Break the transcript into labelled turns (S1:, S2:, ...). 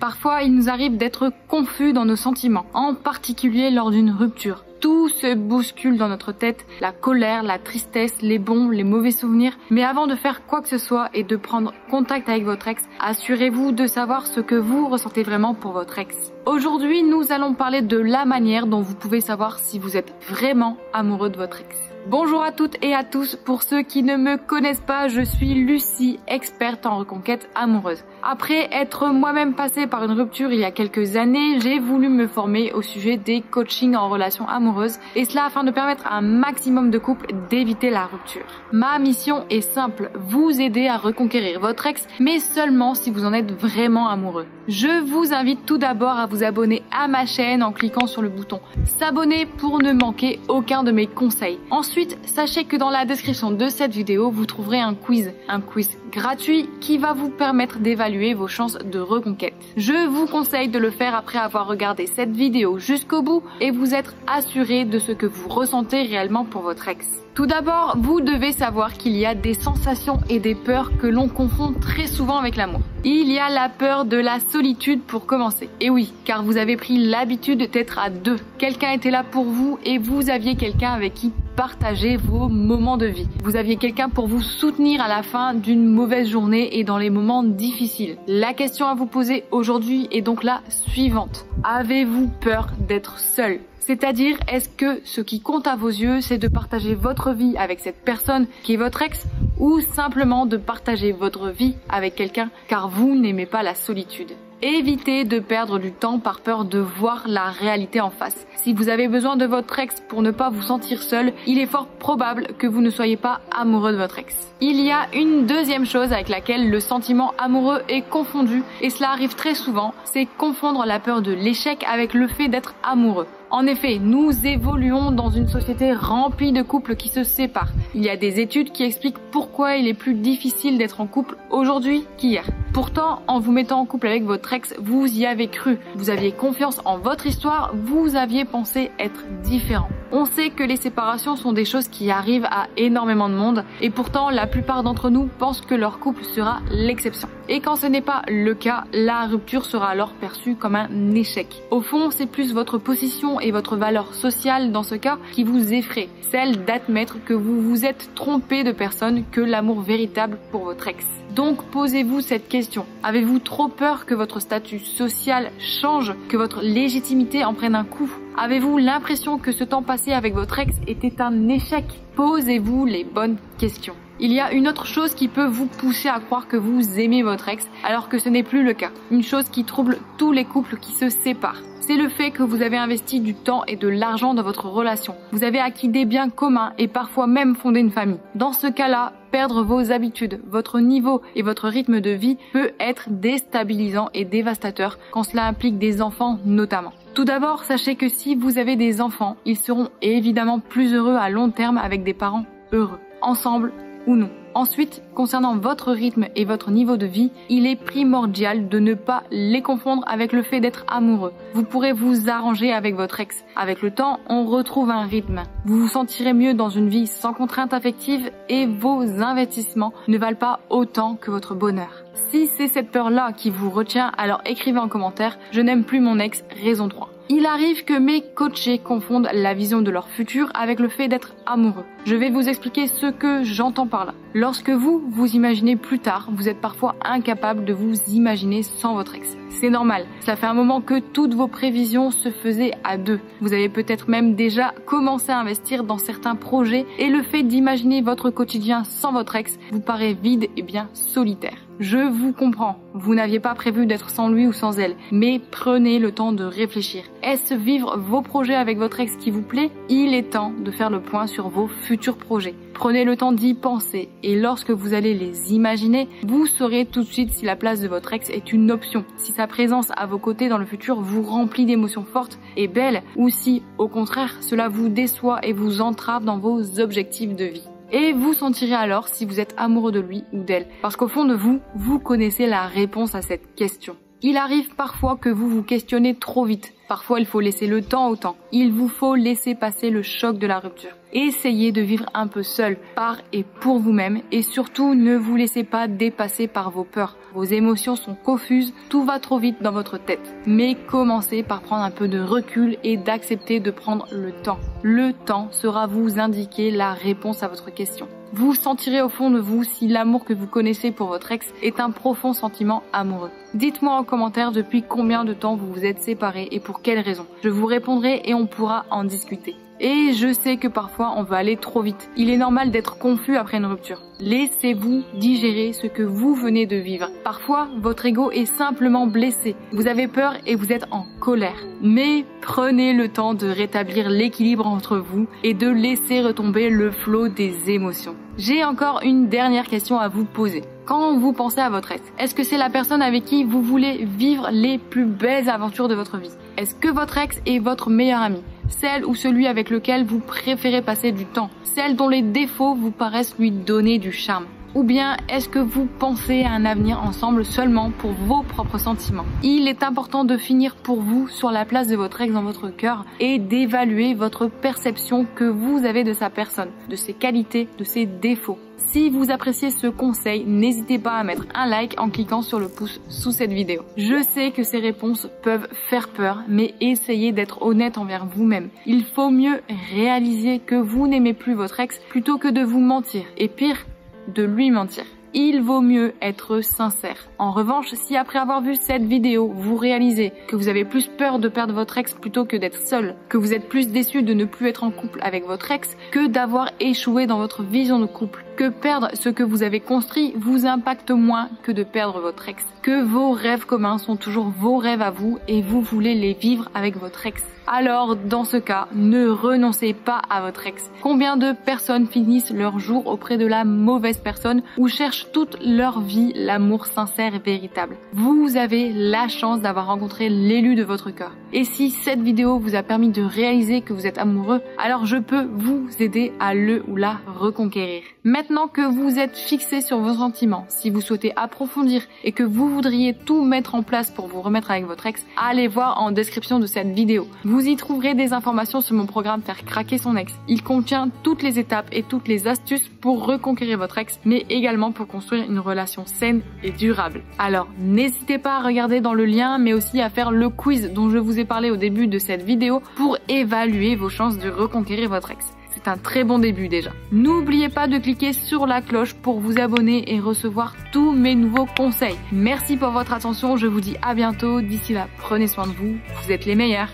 S1: Parfois, il nous arrive d'être confus dans nos sentiments, en particulier lors d'une rupture. Tout se bouscule dans notre tête, la colère, la tristesse, les bons, les mauvais souvenirs. Mais avant de faire quoi que ce soit et de prendre contact avec votre ex, assurez-vous de savoir ce que vous ressentez vraiment pour votre ex. Aujourd'hui, nous allons parler de la manière dont vous pouvez savoir si vous êtes vraiment amoureux de votre ex. Bonjour à toutes et à tous, pour ceux qui ne me connaissent pas, je suis Lucie, experte en reconquête amoureuse. Après être moi-même passée par une rupture il y a quelques années, j'ai voulu me former au sujet des coachings en relations amoureuses et cela afin de permettre à un maximum de couples d'éviter la rupture. Ma mission est simple, vous aider à reconquérir votre ex, mais seulement si vous en êtes vraiment amoureux. Je vous invite tout d'abord à vous abonner à ma chaîne en cliquant sur le bouton s'abonner pour ne manquer aucun de mes conseils. Ensuite, sachez que dans la description de cette vidéo, vous trouverez un quiz gratuit qui va vous permettre d'évaluer vos chances de reconquête. Je vous conseille de le faire après avoir regardé cette vidéo jusqu'au bout et vous être assuré de ce que vous ressentez réellement pour votre ex. Tout d'abord, vous devez savoir qu'il y a des sensations et des peurs que l'on confond très souvent avec l'amour. Il y a la peur de la solitude pour commencer. Et oui, car vous avez pris l'habitude d'être à deux. Quelqu'un était là pour vous et vous aviez quelqu'un avec qui partager vos moments de vie. Vous aviez quelqu'un pour vous soutenir à la fin d'une mauvaise journée et dans les moments difficiles. La question à vous poser aujourd'hui est donc la suivante. Avez-vous peur d'être seul ? C'est-à-dire, est-ce que ce qui compte à vos yeux, c'est de partager votre vie avec cette personne qui est votre ex ou simplement de partager votre vie avec quelqu'un car vous n'aimez pas la solitude ? Évitez de perdre du temps par peur de voir la réalité en face. Si vous avez besoin de votre ex pour ne pas vous sentir seul, il est fort probable que vous ne soyez pas amoureux de votre ex. Il y a une deuxième chose avec laquelle le sentiment amoureux est confondu, et cela arrive très souvent, c'est confondre la peur de l'échec avec le fait d'être amoureux. En effet, nous évoluons dans une société remplie de couples qui se séparent. Il y a des études qui expliquent pourquoi il est plus difficile d'être en couple aujourd'hui qu'hier. Pourtant, en vous mettant en couple avec votre ex, vous y avez cru. Vous aviez confiance en votre histoire, vous aviez pensé être différent. On sait que les séparations sont des choses qui arrivent à énormément de monde et pourtant la plupart d'entre nous pensent que leur couple sera l'exception. Et quand ce n'est pas le cas, la rupture sera alors perçue comme un échec. Au fond, c'est plus votre position et votre valeur sociale dans ce cas qui vous effraie, celle d'admettre que vous vous êtes trompé de personne que l'amour véritable pour votre ex. Donc posez-vous cette question. Avez-vous trop peur que votre statut social change, que votre légitimité en prenne un coup ? Avez-vous l'impression que ce temps passé avec votre ex était un échec ? Posez-vous les bonnes questions. Il y a une autre chose qui peut vous pousser à croire que vous aimez votre ex alors que ce n'est plus le cas. Une chose qui trouble tous les couples qui se séparent. C'est le fait que vous avez investi du temps et de l'argent dans votre relation. Vous avez acquis des biens communs et parfois même fondé une famille. Dans ce cas-là, perdre vos habitudes, votre niveau et votre rythme de vie peut être déstabilisant et dévastateur quand cela implique des enfants notamment. Tout d'abord, sachez que si vous avez des enfants, ils seront évidemment plus heureux à long terme avec des parents heureux, ensemble ou non. Ensuite, concernant votre rythme et votre niveau de vie, il est primordial de ne pas les confondre avec le fait d'être amoureux. Vous pourrez vous arranger avec votre ex. Avec le temps, on retrouve un rythme. Vous vous sentirez mieux dans une vie sans contrainte affective et vos investissements ne valent pas autant que votre bonheur. Si c'est cette peur-là qui vous retient, alors écrivez en commentaire « Je n'aime plus mon ex, raison 3 ». Il arrive que mes coachés confondent la vision de leur futur avec le fait d'être amoureux. Je vais vous expliquer ce que j'entends par là. Lorsque vous vous imaginez plus tard, vous êtes parfois incapable de vous imaginer sans votre ex. C'est normal, ça fait un moment que toutes vos prévisions se faisaient à deux. Vous avez peut-être même déjà commencé à investir dans certains projets et le fait d'imaginer votre quotidien sans votre ex vous paraît vide et bien solitaire. Je vous comprends, vous n'aviez pas prévu d'être sans lui ou sans elle, mais prenez le temps de réfléchir. Est-ce vivre vos projets avec votre ex qui vous plaît ? Il est temps de faire le point sur vos futurs projets. Prenez le temps d'y penser et lorsque vous allez les imaginer, vous saurez tout de suite si la place de votre ex est une option, si sa présence à vos côtés dans le futur vous remplit d'émotions fortes et belles, ou si, au contraire, cela vous déçoit et vous entrave dans vos objectifs de vie. Et vous sentirez alors si vous êtes amoureux de lui ou d'elle. Parce qu'au fond de vous, vous connaissez la réponse à cette question. Il arrive parfois que vous vous questionnez trop vite. Parfois, il faut laisser le temps au temps. Il vous faut laisser passer le choc de la rupture. Essayez de vivre un peu seul, par et pour vous-même, et surtout ne vous laissez pas dépasser par vos peurs. Vos émotions sont confuses, tout va trop vite dans votre tête. Mais commencez par prendre un peu de recul et d'accepter de prendre le temps. Le temps sera vous indiquer la réponse à votre question. Vous sentirez au fond de vous si l'amour que vous connaissez pour votre ex est un profond sentiment amoureux. Dites-moi en commentaire depuis combien de temps vous vous êtes séparés et pour quelles raisons. Je vous répondrai et on pourra en discuter. Et je sais que parfois on veut aller trop vite. Il est normal d'être confus après une rupture. Laissez-vous digérer ce que vous venez de vivre. Parfois, votre ego est simplement blessé. Vous avez peur et vous êtes en colère. Mais prenez le temps de rétablir l'équilibre entre vous et de laisser retomber le flot des émotions. J'ai encore une dernière question à vous poser. Quand vous pensez à votre ex, est-ce que c'est la personne avec qui vous voulez vivre les plus belles aventures de votre vie? Est-ce que votre ex est votre meilleur ami? Celle ou celui avec lequel vous préférez passer du temps? Celle dont les défauts vous paraissent lui donner du charme? Ou bien est-ce que vous pensez à un avenir ensemble seulement pour vos propres sentiments? Il est important de finir pour vous sur la place de votre ex dans votre cœur et d'évaluer votre perception que vous avez de sa personne, de ses qualités, de ses défauts. Si vous appréciez ce conseil, n'hésitez pas à mettre un like en cliquant sur le pouce sous cette vidéo. Je sais que ces réponses peuvent faire peur, mais essayez d'être honnête envers vous-même. Il faut mieux réaliser que vous n'aimez plus votre ex plutôt que de vous mentir. Et pire, de lui mentir. Il vaut mieux être sincère. En revanche, si après avoir vu cette vidéo, vous réalisez que vous avez plus peur de perdre votre ex plutôt que d'être seul, que vous êtes plus déçu de ne plus être en couple avec votre ex que d'avoir échoué dans votre vision de couple, que perdre ce que vous avez construit vous impacte moins que de perdre votre ex, que vos rêves communs sont toujours vos rêves à vous et vous voulez les vivre avec votre ex, alors dans ce cas, ne renoncez pas à votre ex. Combien de personnes finissent leur jour auprès de la mauvaise personne ou cherchent toute leur vie l'amour sincère et véritable? Vous avez la chance d'avoir rencontré l'élu de votre cœur. Et si cette vidéo vous a permis de réaliser que vous êtes amoureux, alors je peux vous aider à le ou la reconquérir. Maintenant que vous êtes fixé sur vos sentiments, si vous souhaitez approfondir et que vous voudriez tout mettre en place pour vous remettre avec votre ex, allez voir en description de cette vidéo. Vous y trouverez des informations sur mon programme Faire craquer son ex. Il contient toutes les étapes et toutes les astuces pour reconquérir votre ex, mais également pour construire une relation saine et durable. Alors, n'hésitez pas à regarder dans le lien, mais aussi à faire le quiz dont je vous ai parlé au début de cette vidéo pour évaluer vos chances de reconquérir votre ex. C'est un très bon début déjà. N'oubliez pas de cliquer sur la cloche pour vous abonner et recevoir tous mes nouveaux conseils. Merci pour votre attention, je vous dis à bientôt. D'ici là, prenez soin de vous, vous êtes les meilleurs.